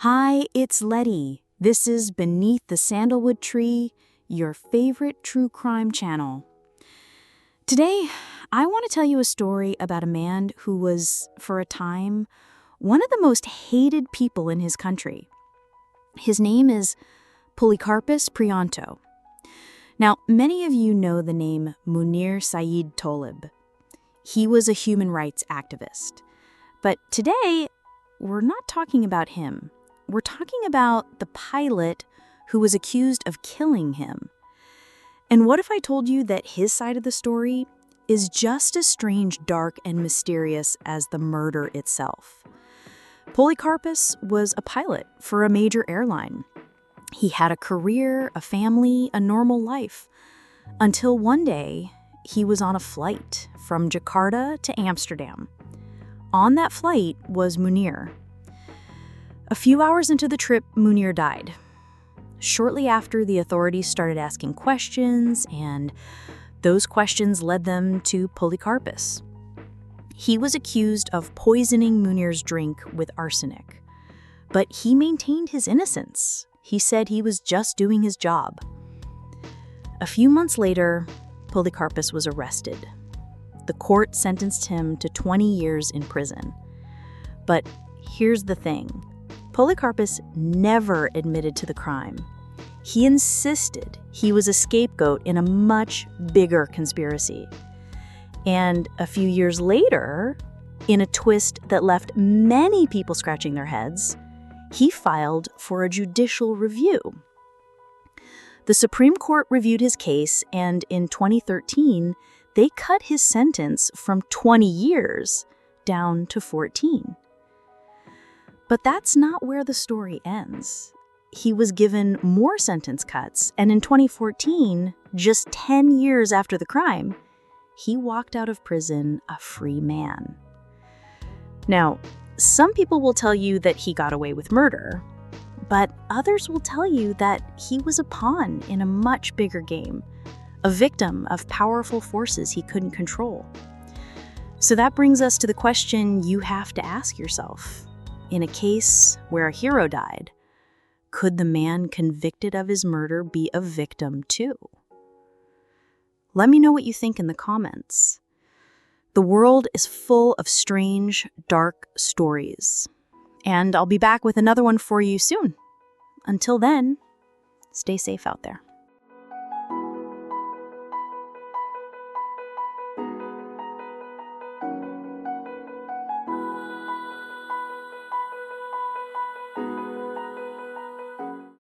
Hi, it's Letty. This is Beneath the Sandalwood Tree, your favorite true crime channel. Today, I want to tell you a story about a man who was, for a time, one of the most hated people in his country. His name is Polikarpus Prianto. Now, many of you know the name Munir Saeed Tolib. He was a human rights activist. But today, we're not talking about him. We're talking about the pilot who was accused of killing him. And what if I told you that his side of the story is just as strange, dark, and mysterious as the murder itself? Polikarpus was a pilot for a major airline. He had a career, a family, a normal life. Until one day, he was on a flight from Jakarta to Amsterdam. On that flight was Munir. A few hours into the trip, Munir died. Shortly after, the authorities started asking questions, and those questions led them to Polikarpus. He was accused of poisoning Munir's drink with arsenic, but he maintained his innocence. He said he was just doing his job. A few months later, Polikarpus was arrested. The court sentenced him to 20 years in prison. But here's the thing. Polikarpus never admitted to the crime. He insisted he was a scapegoat in a much bigger conspiracy. And a few years later, in a twist that left many people scratching their heads, he filed for a judicial review. The Supreme Court reviewed his case, and in 2013, they cut his sentence from 20 years down to 14. But that's not where the story ends. He was given more sentence cuts, and in 2014, just 10 years after the crime, he walked out of prison a free man. Now, some people will tell you that he got away with murder, but others will tell you that he was a pawn in a much bigger game, a victim of powerful forces he couldn't control. So that brings us to the question you have to ask yourself. In a case where a hero died, could the man convicted of his murder be a victim too? Let me know what you think in the comments. The world is full of strange, dark stories. And I'll be back with another one for you soon. Until then, stay safe out there.